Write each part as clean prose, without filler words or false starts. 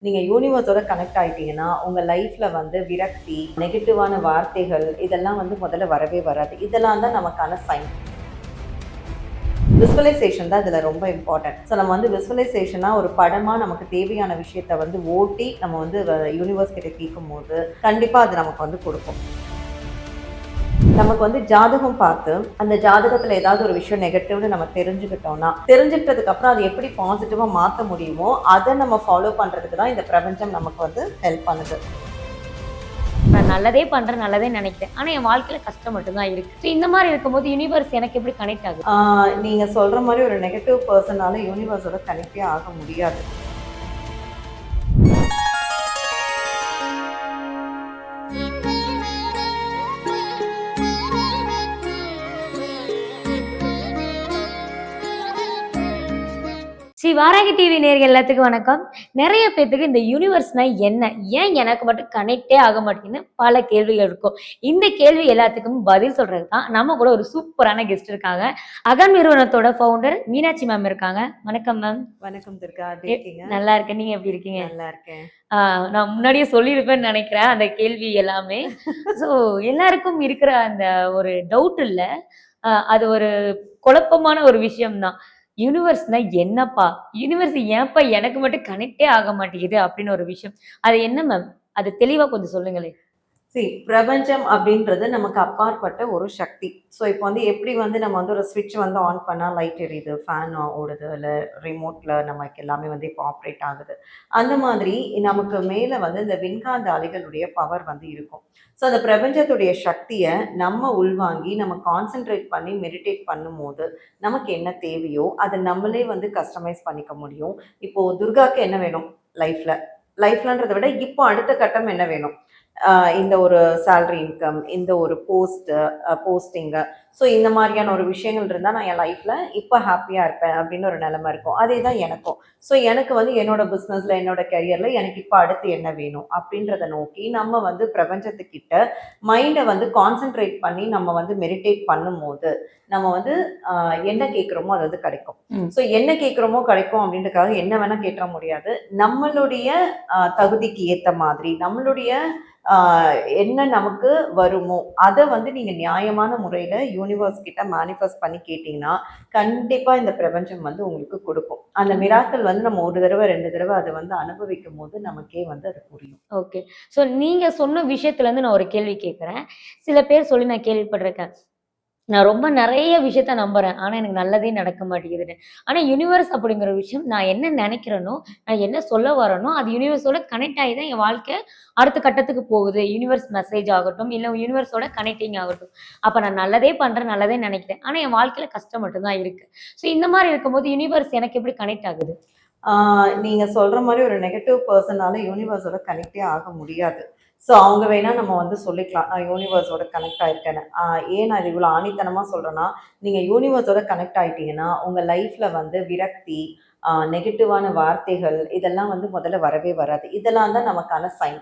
நீங்க யூனிவர்ஸோட கனெக்ட் ஆயிட்டீங்கன்னா, உங்க லைஃப்ல வந்து விரக்தி, நெகட்டிவான வார்த்தைகள் இதெல்லாம் வந்து முதல்ல வரவே வராது. இதெல்லாம் தான் நமக்கான சைன். விசுவலைசேஷன் தான் இதுல ரொம்ப இம்பார்ட்டன்ட். ஸோ நம்ம வந்து விசுவலைசேஷனா ஒரு படமா நமக்கு தேவையான விஷயத்த வந்து ஓட்டி நம்ம வந்து யூனிவர்ஸ் கிட்ட கேட்கும்போது, கண்டிப்பா அது நமக்கு வந்து கொடுக்கும். நமக்கு வந்து ஜாதகம் பார்த்து அந்த ஜாதகத்துல ஏதாவது ஒரு விஷயம் நெகட்டிவ்னு நம்ம தெரிஞ்சுக்கிட்டோம்னா, தெரிஞ்சுக்கிட்டதுக்கு அப்புறம் அதை எப்படி பாசிட்டிவா மாற்ற முடியுமோ அதை நம்ம ஃபாலோ பண்றதுக்கு தான் இந்த பிரபஞ்சம் நமக்கு வந்து ஹெல்ப் பண்ணுது. நான் நல்லதே பண்றேன், நல்லதே நினைக்கிறேன். ஆனா என் வாழ்க்கையில கஷ்டம் மட்டும் தான் இருக்கு. ஸோ இந்த மாரி இருக்கும்போது யுனிவர்ஸ் எனக்கு எப்படி கனெக்ட் ஆகுது? நீங்க சொல்ற மாதிரி ஒரு நெகட்டிவ் பர்சனால யூனிவர்ஸோட கனெக்டே ஆக முடியாது. ஸ்ரீ வாராகி டிவி நேயர்கள் எல்லாத்துக்கும் வணக்கம். நிறைய பேத்துக்கு இந்த யூனிவர்ஸ்னா என்ன? ஏன் எனக்கு மட்டும் கனெக்டே ஆக மாட்டேங்குதுன்னு பல கேள்விகள் இருக்கும். இந்த கேள்வி எல்லாத்துக்கும் பதில் சொல்றதுக்கு தான் நம்ம கூட ஒரு சூப்பரான கெஸ்ட் இருக்காங்க. அகன் நிறுவனத்தோட ஃபவுண்டர் மீனாட்சி மேம் இருக்காங்க. வணக்கம் மேம். வணக்கம் துர்கா, எப்படி இருக்கீங்க? நல்லா இருக்கேன். நீங்க எப்படி இருக்கீங்க? நல்லா இருக்கேன். நான் முன்னாடியே சொல்லியிருப்பேன்னு நினைக்கிறேன் அந்த கேள்வி எல்லாமே. ஸோ எல்லாருக்கும் இருக்கிற அந்த ஒரு டவுட் இல்ல. அது ஒரு குழப்பமான ஒரு விஷயம் தான். யூனிவர்ஸ்னா என்னப்பா? யூனிவர்ஸ் ஏன்ப்பா எனக்கு மட்டும் கனெக்ட்டே ஆக மாட்டேங்குது அப்படின்னு ஒரு விஷயம். அது என்ன மேம்? அது தெளிவா கொஞ்சம் சொல்லுங்களேன். பிரபஞ்சம் அப்படின்றது நமக்கு அப்பாற்பட்ட ஒரு சக்தி. ஸோ இப்போ வந்து எப்படி வந்து நம்ம வந்து ஒரு ஸ்விட்ச் வந்து ஆன் பண்ணால் லைட் எரியுது, ஃபேன் ஓடுது, இல்லை ரிமோட்டில் நமக்கு எல்லாமே வந்து இப்போ ஆப்ரேட் ஆகுது. அந்த மாதிரி நமக்கு மேலே வந்து இந்த விண்காந்த அலைகளுடைய பவர் வந்து இருக்கும். ஸோ அந்த பிரபஞ்சத்துடைய சக்தியை நம்ம உள்வாங்கி நம்ம கான்சென்ட்ரேட் பண்ணி மெடிடேட் பண்ணும்போது நமக்கு என்ன தேவையோ அதை நம்மளே வந்து கஸ்டமைஸ் பண்ணிக்க முடியும். இப்போது துர்காக்கு என்ன வேணும் லைஃப்பில்? லைஃப்லன்றதை விட இப்போ அடுத்த கட்டம் என்ன வேணும்? இந்த ஒரு சேலரி இன்கம், இந்த ஒரு போஸ்டிங்கு. ஸோ இந்த மாதிரியான ஒரு விஷயங்கள் இருந்தால் நான் என் லைஃப்பில் இப்போ ஹாப்பியாக இருப்பேன் அப்படின்னு ஒரு நிலைமை இருக்கும். அதே தான் எனக்கும். ஸோ எனக்கு வந்து என்னோட பிஸ்னஸில், என்னோட கெரியரில் எனக்கு இப்போ அடுத்து என்ன வேணும் அப்படின்றத நோக்கி நம்ம வந்து பிரபஞ்சத்துக்கிட்ட மைண்டை வந்து கான்சென்ட்ரேட் பண்ணி நம்ம வந்து மெடிடேட் பண்ணும்போது நம்ம வந்து என்ன கேட்குறோமோ அது வந்து கிடைக்கும். ஸோ என்ன கேட்குறோமோ கிடைக்கும் அப்படின்றதுக்காக என்ன வேணால் கேட்டுற முடியாது. நம்மளுடைய தகுதிக்கு ஏற்ற மாதிரி நம்மளுடைய என்ன நமக்கு வருமோ அதை வந்து நீங்க நியாயமான முறையில யூனிவர்ஸ் கிட்ட மேனிஃபெஸ்ட் பண்ணி கேட்டீங்கன்னா கண்டிப்பா இந்த பிரபஞ்சம் வந்து உங்களுக்கு கொடுக்கும். அந்த மிராக்கள் வந்து நம்ம ஒரு தடவை 2 தடவை அதை வந்து அனுபவிக்கும் போது நமக்கே வந்து அது புரியும். ஓகே. ஸோ நீங்க சொன்ன விஷயத்துல இருந்து நான் ஒரு கேள்வி கேட்கிறேன். சில பேர் சொல்லி நான் கேள்விப்பட்டிருக்கேன். நான் ரொம்ப நெறைய விஷயத்த நம்புறேன். ஆனா, எனக்கு நல்லதே நடக்க மாட்டேங்குதுன்னு. ஆனா, யூனிவர்ஸ் அப்படிங்கிற விஷயம் நான் என்ன நெனைக்கிறேனோ, நான் என்ன சொல்ல வரேனோ, அது யூனிவர்ஸோட கனெக்ட் ஆகி தான் என் வாழ்க்கை அடுத்த கட்டத்துக்கு போகுது. யூனிவர்ஸ் மெசேஜ் ஆகட்டும், இல்ல யூனிவர்ஸோட கனெக்டிங் ஆகட்டும். அப்ப நான் நல்லதே பண்றேன், நல்லதே நெனைக்கிறேன். ஆனா, என் வாழ்க்கையில கஷ்டம் மட்டும் தான் இருக்கு. ஸோ இந்த மாரி இருக்கும்போது யூனிவர்ஸ் எனக்கு எப்படி கனெக்ட் ஆகுது? நீங்க சொல்ற மாரி ஒரு நெகட்டிவ் பெர்சனால யூனிவர்ஸோட கனெக்டே ஆக முடியாது. ஸோ அவங்க வேணா நம்ம வந்து சொல்லிக்கலாம், நான் யூனிவர்ஸோட கனெக்ட் ஆயிருக்கேன்னு. ஏன் நான் இது இவ்வளோ ஆணித்தனமா சொல்றேன்னா, நீங்க யூனிவர்ஸோட கனெக்ட் ஆயிட்டீங்கன்னா, உங்க லைஃப்ல வந்து விரக்தி, நெகட்டிவான வார்த்தைகள் இதெல்லாம் வந்து முதல்ல வரவே வராது. இதெல்லாம் தான் நமக்கான சைன்.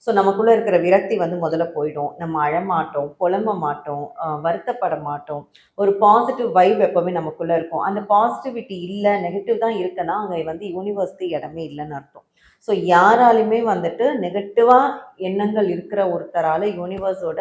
ஸோ நமக்குள்ள இருக்கிற விரக்தி வந்து முதல்ல போயிடும். நம்ம அழமாட்டோம், புலம்ப மாட்டோம், வருத்தப்பட மாட்டோம். ஒரு பாசிட்டிவ் வைப் எப்பவுமே நமக்குள்ள இருக்கும். அந்த பாசிட்டிவிட்டி இல்ல, நெகட்டிவ் தான் இருக்குன்னா, அங்க வந்து யூனிவர்ஸ்க்கு இடமே இல்லைன்னு அர்த்தம். ஸோ யாராலுமே வந்துட்டு நெகட்டிவா எண்ணங்கள் இருக்கிற ஒருத்தரால யூனிவர்ஸோட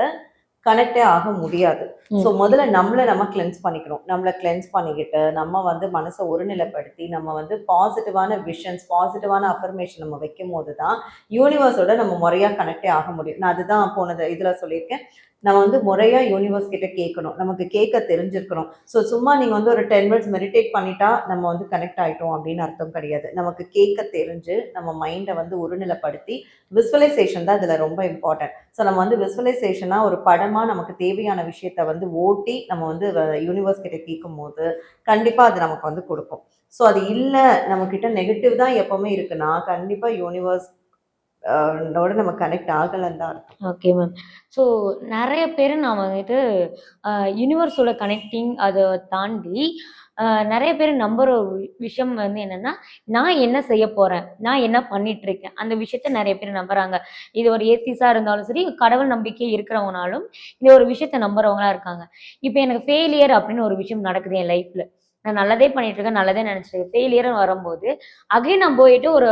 கனெக்டே ஆக முடியாது. ஸோ முதல்ல நம்மள நம்ம கிளென்ஸ் பண்ணிக்கணும். நம்மள கிளென்ஸ் பண்ணிக்கிட்டு நம்ம வந்து மனசை ஒருநிலைப்படுத்தி நம்ம வந்து பாசிட்டிவான விஷன்ஸ், பாசிட்டிவான அஃபர்மேஷன் நம்ம வைக்கும்போது தான் யூனிவர்ஸோட நம்ம முறையா கனெக்டே ஆக முடியும். நான் அதுதான் போனது இதுல சொல்லியிருக்கேன். நம்ம வந்து முறையா யூனிவர்ஸ் கிட்ட கேட்கணும். நமக்கு கேட்க தெரிஞ்சிருக்கணும். ஸோ சும்மா நீங்க வந்து ஒரு 10 மினிட்ஸ் மெடிடேட் பண்ணிட்டா நம்ம வந்து கனெக்ட் ஆயிட்டோம் அப்படின்னு அர்த்தம் கிடையாது. நமக்கு கேட்க தெரிஞ்சு நம்ம மைண்டை வந்து ஒருநிலைப்படுத்தி விசுவலைசேஷன் தான் இதுல ரொம்ப இம்பார்ட்டன்ட். ஸோ நம்ம வந்து விசுவலைசேஷனா ஒரு படமா நமக்கு தேவையான விஷயத்த வந்து ஓட்டி நம்ம வந்து யூனிவர்ஸ் கிட்ட கேட்கும்போது கண்டிப்பா அது நமக்கு வந்து கொடுக்கும். ஸோ அது இல்லை, நம்ம கிட்ட நெகட்டிவ் தான் எப்பவுமே இருக்குன்னா கண்டிப்பா யூனிவர்ஸ் நம்ம கனெக்ட் ஆகலன்னு தான் அர்த்தம். Okay ma'am. ஸோ நெறைய பேரு நான் வந்துட்டு யூனிவர்ஸோட கனெக்டிங் அத தாண்டி நெறைய பேர் நம்புற ஒரு விஷயம் வந்து என்னன்னா, நான் என்ன செய்ய போறேன்? நான் என்ன பண்ணிட்டுருக்கேன்? அந்த விஷயத்த நெறைய பேர் நம்புறாங்க. இது ஒரு ஏத்திஸா இருந்தாலும் சரி, கடவுள் நம்பிக்கை இருக்கிறவங்கனாலும், இந்த ஒரு விஷயத்த நம்புறவங்களா இருக்காங்க. இப்ப எனக்கு ஃபெயிலியர் அப்படின்னு ஒரு விஷயம் நடக்குது என் லைஃப்ல. நான் நல்லதே பண்ணிட்டு இருக்கேன், நல்லதே நினைச்சிருக்கேன். ஃபெயிலியர்னு வரும்போது அகைன் நான் போயிட்டு ஒரு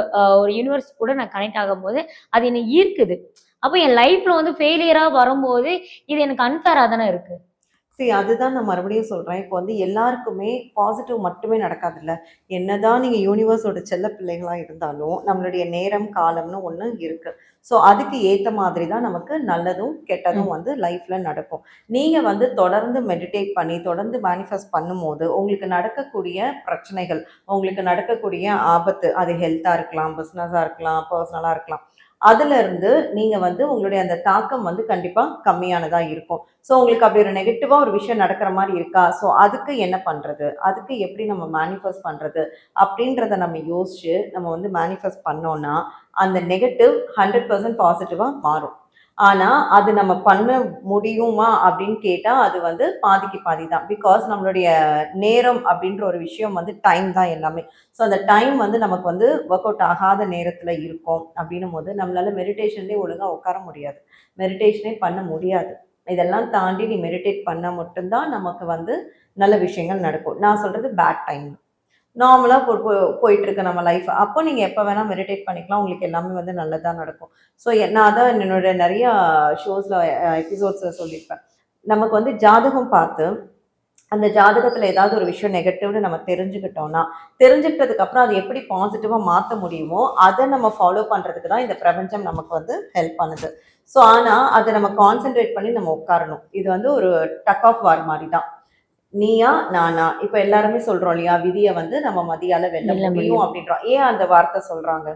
யூனிவர்ஸ் கூட நான் கனெக்ட் ஆகும்போது அது என்னை ஈர்க்குது. அப்ப என் லைஃப்ல வந்து ஃபெயிலியரா வரும்போது இது எனக்கு அன்ஃபேரா தானே இருக்கு. அதுதான் நான் மறுபடியும் சொல்றேன். இப்போ வந்து எல்லாருக்குமே பாசிட்டிவ் மட்டுமே நடக்காதுல்ல. என்னதான் நீங்க யூனிவர்ஸோட செல்ல பிள்ளைகளா இருந்தாலும், நம்மளுடைய நேரம், காலம்னு ஒண்ணு இருக்கு. அதுக்கு ஏத்த மாதிரி தான் நமக்கு நல்லதும், கெட்டதும் ம். வந்து லைஃப்ல நடக்கும். நீங்க வந்து தொடர்ந்து மெடிடேட் பண்ணி, தொடர்ந்து மேனிஃபெஸ்ட் பண்ணும்போது, உங்களுக்கு நடக்கக்கூடிய பிரச்சனைகள், உங்களுக்கு நடக்கக்கூடிய ஆபத்து, அது ஹெல்த்தா இருக்கலாம், பிசினஸா இருக்கலாம், பெர்சனலா இருக்கலாம். அதுலருந்து நீங்க வந்து உங்களுடைய அந்த தாக்கம் வந்து கண்டிப்பா கம்மியானதா இருக்கும். உங்களுக்கு அப்படி ஒரு நெகட்டிவா ஒரு விஷயம் நடக்கிற மாரி இருக்கா? அதுக்கு என்ன பண்றது? அதுக்கு எப்படி நம்ம மேனிஃபெஸ்ட் பண்றது? அப்படின்றத நம்ம யோசிச்சு, நம்ம வந்து மேனிஃபெஸ்ட் பண்ணோம்னா, அந்த நெகட்டிவ் 100% பாசிட்டிவா மாறும். ஆனா, அது நம்ம பண்ண முடியுமா அப்படின்னு கேட்டா, அது வந்து பாதிக்கு பாதி தான். பிகாஸ் நம்மளுடைய நேரம் அப்படின்ற ஒரு விஷயம் வந்து டைம் தான் எல்லாமே. அந்த டைம் வந்து நமக்கு வந்து வொர்க் அவுட் ஆகாத நேரத்துல இருக்கும் அப்படின்னும்போது, நம்மளால மெடிடேஷன்லயே ஒழுங்கா உட்கார முடியாது. மெடிடேஷனே பண்ண முடியாது. இதெல்லாம் தாண்டி நீ மெடிடேட் பண்ணா மட்டும் தான் நமக்கு வந்து நல்ல விஷயங்கள் நடக்கும். நான் சொல்றது பேட் டைம். நார்மலா போயிட்டு இருக்கு நம்ம லைஃப். அப்போ நீங்க எப்ப வேணா மெடிடேட் பண்ணிக்கலாம். உங்களுக்கு எல்லாமே வந்து நல்லதா நடக்கும். நான் அதான் என்னோட நெறைய ஷோஸ்ல எபிசோட்ஸ்ல சொல்லியிருப்பேன். நமக்கு வந்து ஜாதகம் பார்த்து, அந்த ஜாதகத்துல ஏதாவது ஒரு விஷயம் நெகட்டிவ்னு நம்ம தெரிஞ்சுக்கிட்டோம்னா, தெரிஞ்சுக்கிட்டதுக்கு அப்புறம் அது எப்படி பாசிட்டிவா மாத்த முடியுமோ, அத நம்ம ஃபாலோ பண்றதுக்கு தான் இந்த பிரபஞ்சம் நமக்கு வந்து ஹெல்ப் பண்ணுது. ஆனா அத நம்ம கான்சன்ட்ரேட் பண்ணி நம்ம உட்காரணும். இது வந்து ஒரு டக் ஆஃப் வார் மாரி தான். நீயா? நானா? இப்ப எல்லாருமே சொல்றோம் இல்லையா? விதிய வந்து நம்ம மதியால வெல்ல வெல்ல முடியும் முடியும். அப்படின்றோம். ஏன் அந்த வார்த்தை சொல்றாங்க?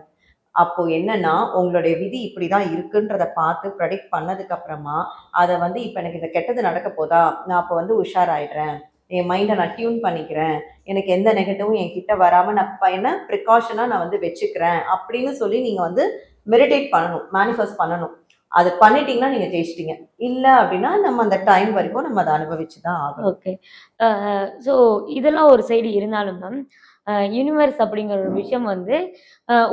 அப்போ என்னன்னா, உங்களுடைய விதி இப்படிதான் இருக்குன்றத பார்த்து ப்ரெடிக்ட் பண்ணதுக்கு அப்புறமா, அத வந்து இப்ப எனக்கு இந்த கெட்டது நடக்க போதா? நான் அப்ப வந்து உஷாராயிடுறேன். என் மைண்ட நான் டியூன் பண்ணிக்கிறேன். எனக்கு எந்த நெகட்டிவும் என்கிட்ட வராம நான் என்ன ப்ரிகாஷனா நான் வந்து வச்சுக்கிறேன். அப்படின்னு சொல்லி நீங்க வந்து மெடிடேட் பண்ணணும். மேனிஃபெஸ்ட் பண்ணணும். அது பண்ணிட்டீங்கன்னா நீங்க ஜெயிச்சிட்டீங்க. இல்ல அப்படின்னா, நம்ம அந்த டைம் வரைக்கும் நம்ம அத அனுபவிச்சு தான் ஆகணும். ஓகே. அ ஸோ இதெல்லாம் ஒரு சைடு இருந்தாலும் மேம், யூனிவர்ஸ் அப்படிங்கிற ஒரு விஷயம் வந்து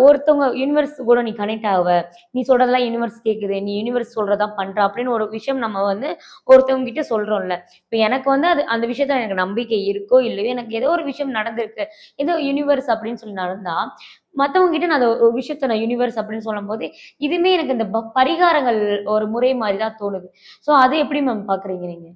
ஒருத்தவங்க யூனிவர்ஸ் கூட நீ கனெக்ட் ஆவ. நீ சொல்றதெல்லாம் யூனிவர்ஸ் கேட்குது. நீ யூனிவர்ஸ் சொல்றத பண்ற அப்படின்னு ஒரு விஷயம் நம்ம வந்து ஒருத்தவங்க கிட்ட சொல்றோம்ல. இப்ப எனக்கு வந்து அந்த விஷயத்துல எனக்கு நம்பிக்கை இருக்கோ, இல்லையோ எனக்கு ஏதோ ஒரு விஷயம் நடந்திருக்கு. ஏதோ யூனிவர்ஸ் அப்படின்னு சொல்லி நடந்தா, மத்தவங்க கிட்ட நான் ஒரு விஷயத்த நான் யூனிவர்ஸ் அப்படின்னு சொல்லும்போது, இதுவுமே எனக்கு இந்த பரிகாரங்கள் ஒரு முறை மாரி தான் தோணுது. ஸோ அத எப்படி மேம் பார்க்குறீங்க நீங்க?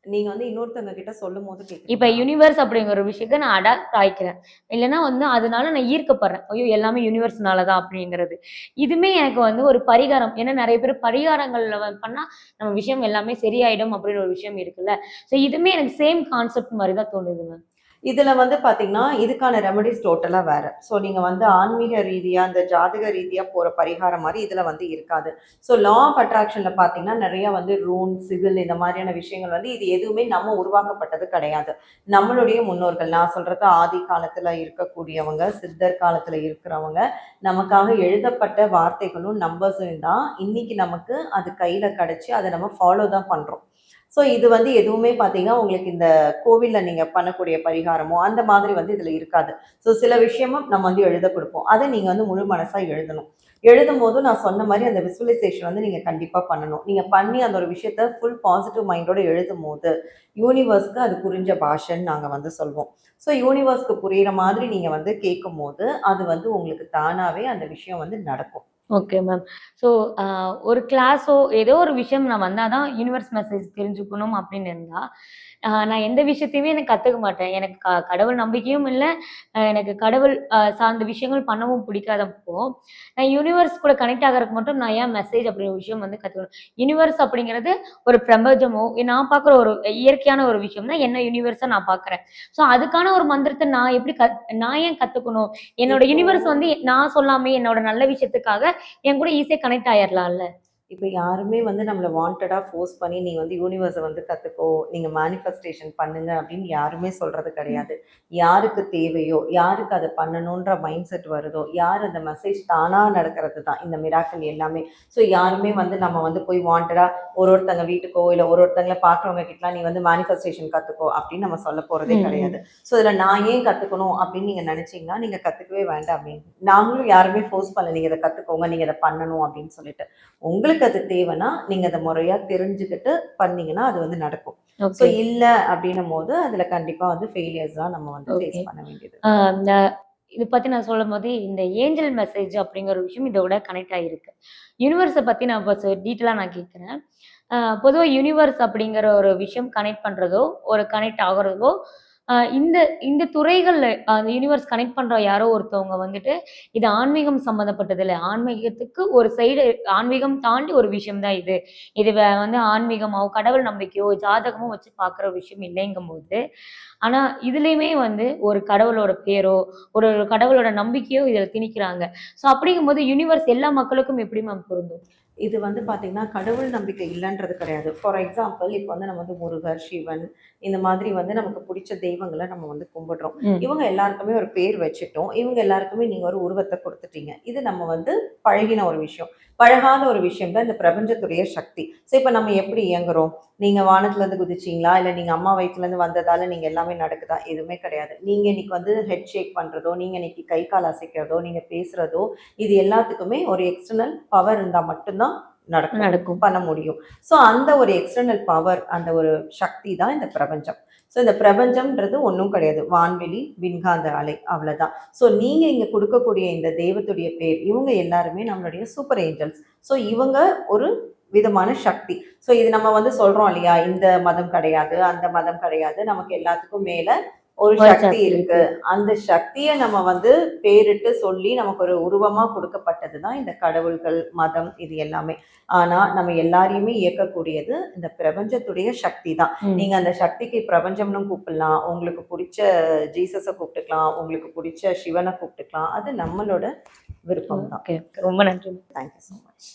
நீங்க வந்து இன்னொருத்தவங்க கிட்ட சொல்லும்போது இப்ப கேட்குறீங்களா? யுனிவர்ஸ் அப்படிங்கிற ஒரு விஷயத்த நான் அடாப்ட் ஆயிக்கிறேன். இல்லன்னா வந்து அதனால நான் ஈர்க்கப்படுறேன். ஐயோ! எல்லாமே யுனிவர்ஸ்னால தான் அப்படிங்கிறது. இதுவுமே எனக்கு வந்து ஒரு பரிகாரம். ஏன்னா நெறைய பேர் பரிகாரங்கள்ல பண்ணா நம்ம விஷயம் எல்லாமே சரியாயிடும் அப்படின்னு ஒரு விஷயம் இருக்குல்ல. ஸோ இதுவுமே எனக்கு சேம் கான்செப்ட் மாரி தான் தோணுது மேம். இதுல வந்து பாத்தீங்கன்னா, இதுக்கான ரெமெடிஸ் டோட்டலா வேற. நீங்க வந்து ஆன்மீக ரீதியா, இந்த ஜாதக ரீதியா போற பரிகாரம் மாரி இதுல வந்து இருக்காது. லா ஆஃப் அட்ராக்ஷன்ல பாத்தீங்கன்னா, நெறைய வந்து ரூன், சிகில் இந்த மாரியான விஷயங்கள் வந்து இது எதுவுமே நம்ம உருவாக்கப்பட்டது கிடையாது. நம்மளுடைய முன்னோர்கள், நான் சொல்றது ஆதி காலத்துல இருக்கக்கூடியவங்க, சித்தர் காலத்துல இருக்கிறவங்க, நமக்காக எழுதப்பட்ட வார்த்தைகளும், நம்பர்ஸும் தான் இன்னைக்கு நமக்கு அது கையில கிடைச்சு, அத நம்ம ஃபாலோ தான் பண்றோம். இது வந்து எதுவுமே பார்த்தீங்கன்னா, உங்களுக்கு இந்த கோவில்ல நீங்க பண்ணக்கூடிய பரிகாரமோ, அந்த மாதிரி வந்து இதுல இருக்காது. சில விஷயமும் நம்ம வந்து எழுத குடுப்போம். அத நீங்க வந்து முழு மனசா எழுதணும். எழுதும்போது நான் சொன்ன மாரி அந்த விசுவலைசேஷன் வந்து நீங்க கண்டிப்பா பண்ணணும். நீங்க பண்ணி அந்த ஒரு விஷயத்த ஃபுல் பாசிட்டிவ் மைண்டோட எழுதும்போது, யூனிவர்ஸ்க்கு அது புரிஞ்ச பாஷைன்னு நாங்க வந்து சொல்வோம். யூனிவர்ஸ்க்கு புரியிற மாதிரி நீங்க வந்து கேட்கும்போது, அது வந்து உங்களுக்கு தானாவே அந்த விஷயம் வந்து நடக்கும். Okay ma'am. ஸோ ஒரு கிளாஸோ ஏதோ ஒரு விஷயம் நான் வந்தா தான் யூனிவர்ஸ் மெசேஜ் தெரிஞ்சுக்கணும் அப்படின்னு இருந்தா, நான் எந்த விஷயத்தையுமே எனக்கு கத்துக்க மாட்டேன். எனக்கு கடவுள் நம்பிக்கையும் இல்ல. எனக்கு கடவுள் சார்ந்த விஷயங்கள் பண்ணவும் பிடிக்காதப்போ, நான் யூனிவர்ஸ் கூட கனெக்ட் ஆகறதுக்கு மட்டும் நான் ஏன் மெசேஜ் அப்படிங்கிற ஒரு விஷயம் வந்து கத்துக்கணும். யூனிவர்ஸ் அப்படிங்கிறது ஒரு பிரபஞ்சமோ, நான் பார்க்குற ஒரு இயற்கையான ஒரு விஷயம் தான் என்ன யூனிவர்ஸா நான் பார்க்குறேன். ஸோ அதுக்கான ஒரு மந்திரத்த நான் எப்படி நான் ஏன் கத்துக்கணும்? என்னோட இப்போ யூனிவர்ஸ் வந்து நான் சொல்லாமயே என்னோட நல்ல விஷயத்துக்காக என் கூட ஈஸியா கனெக்ட் ஆயிரலாம்ல. இப்ப யாருமே வந்து நம்மள வாண்டடா ஃபோர்ஸ் பண்ணி, "நீ வந்து யூனிவர்ஸ வந்து கத்துக்கோ, நீங்க மேனிஃபெஸ்டேஷன் பண்ணுங்க" அப்படின்னு யாருமே சொல்றது ம். கிடையாது. யாருக்கு தேவையோ, யாருக்கு அத பண்ணணுன்ற மைண்ட் செட் வருதோ, யார் அந்த மெசேஜ் தானா நடக்கிறது தான் இந்த மிராக்கிள் எல்லாமே. யாருமே வந்து நம்ம வந்து போய் வாண்டடா ஒருத்தங்க வீட்டுக்கோ, இல்ல ஒருத்தங்கள பார்க்குறவங்க கிட்டலாம், "நீ வந்து மேனிஃபெஸ்டேஷன் கத்துக்கோ" அப்படின்னு நம்ம சொல்ல போறதே ம், கிடையாது. ம். இதுல நான் ஏன் கத்துக்கணும் அப்படின்னு நீங்க நினைச்சீங்கன்னா, நீங்க கத்துக்கவே வேண்டாம் அப்படின்னு. நாங்களும் யாருமே ஃபோர்ஸ் பண்ணல, "நீங்க இத கத்துக்கோங்க, நீங்க இத பண்ணணும்" அப்படின்னு சொல்லிட்டு. உங்களுக்கு உங்களுக்கு அது தேவைன்னா நீங்க அதை முறையா தெரிஞ்சுக்கிட்டு பண்ணீங்கன்னா அது வந்து நடக்கும். So okay. இல்ல அப்படின்னும் போது அதுல கண்டிப்பா வந்து ஃபெயிலியர்ஸ் தான் நம்ம வந்து ஓகே. ஃபேஸ் பண்ண வேண்டியது. இந்த இது பத்தி நான் சொல்லும்போது, இந்த ஏஞ்சல் மெசேஜ் அப்படிங்கிற ஒரு விஷயம் இதோட கனெக்ட் ஆகிருக்கு. யுனிவர்ஸ பத்தி நான் இப்போ டீட்டெயிலா நான் கேட்கிறேன். பொதுவா யுனிவர்ஸ் அப்படிங்கிற ஒரு விஷயம் கனெக்ட் பண்றதோ, ஒரு கனெக்ட் ஆகுறதோ, இந்த இந்த துறைகள்ல அந்த யுனிவர்ஸ் கனெக்ட் பண்ற யாரோ ஒருத்தவங்க வந்துட்டு, இது ஆன்மீகம் சம்மந்தப்பட்டது இல்ல. ஆன்மீகத்துக்கு ஒரு சைடு ஆன்மீகம் தாண்டி ஒரு விஷயம் தான் இது. இது வந்து ஆன்மீகமாவோ, கடவுள் நம்பிக்கையோ, ஜாதகமோ வச்சு பார்க்குற விஷயம் இல்லைங்கும்போது, ஆனா இதுலயுமே வந்து ஒரு கடவுளோட பேரோ, ஒரு கடவுளோட நம்பிக்கையோ இதில திணிக்கிறாங்க. ஸோ அப்படிங்கும்போது யுனிவர்ஸ் எல்லா மக்களுக்கும் எப்படி மேம் பொருந்தும்? இது வந்து பார்த்தீங்கன்னா, கடவுள் நம்பிக்கை இல்லன்றது கிடையாது. ஃபார் எக்ஸாம்பிள் இப்ப வந்து நம்ம வந்து முருகர், சிவன் இந்த மாதிரி வந்து நமக்கு புடிச்ச தெய்வங்கள நம்ம வந்து கும்பிடுறோம். ம். இவங்க எல்லாருக்குமே ஒரு பேர் வச்சுட்டோம். இவங்க எல்லாருக்குமே நீங்க ஒரு உருவத்த குடுத்துட்டீங்க. இது நம்ம வந்து பழகின ஒரு விஷயம். பழகாத ஒரு விஷயம் தான் இந்த பிரபஞ்சத்துடைய சக்தி. ஸோ இப்ப நம்ம எப்படி இயங்குறோம்? நீங்க வானத்துலருந்து குதிச்சீங்களா? இல்ல நீங்க அம்மா வயித்துலருந்து வந்ததால நீங்க எல்லாமே நடக்குதா? எதுவுமே கிடையாது. நீங்க இன்னைக்கு வந்து ஹெட் ஷேக் பண்றதோ, நீங்க இன்னைக்கு கை, கால் அசைக்கிறதோ, நீங்க பேசுறதோ, இது எல்லாத்துக்குமே ஒரு எக்ஸ்டர்னல் பவர் இருந்தா மட்டும் தான் நடக்கும். பண்ண முடியும். ஸோ அந்த ஒரு எக்ஸ்டர்னல் பவர், அந்த ஒரு சக்தி தான் இந்த பிரபஞ்சம். ஸோ இந்த பிரபஞ்சம்ன்றது ஒண்ணும் கிடையாது. வான்வெளி, விண்காந்த அலை அவ்வளதான். ஸோ நீங்க இங்க குடுக்கக்கூடிய இந்த தெய்வத்துடைய பேர், இவங்க எல்லாருமே நம்மளுடைய சூப்பர் ஏஞ்சல்ஸ். ஸோ இவங்க ஒரு விதமான சக்தி. ஸோ இது நம்ம வந்து சொல்றோம் இல்லையா? இந்த மதம் கிடையாது, அந்த மதம் கிடையாது. நமக்கு எல்லாத்துக்கும் மேல ஒரு ஒரு சக்தி சக்தி இருக்கு. இருக்கு. அந்த சக்திய நம்ம வந்து பேரிட்டு சொல்லி நமக்கு ஒரு உருவமா கொடுக்கப்பட்டது தான் இந்த கடவுள்கள், மதம் இது எல்லாமே. ஆனா நம்ம எல்லாரையுமே இயக்கக்கூடியது இந்த பிரபஞ்சத்துடைய சக்தி தான். ம். நீங்க அந்த சக்திக்கு பிரபஞ்சம்னு கூப்பிடலாம். உங்களுக்கு புடிச்ச ஜீசஸ கூப்பிட்டுக்கலாம். உங்களுக்கு புடிச்ச சிவன கூப்பிட்டுக்கலாம். அது நம்மளோட விருப்பம் தான். ஓகே. ரொம்ப நன்றி. Thank you so much.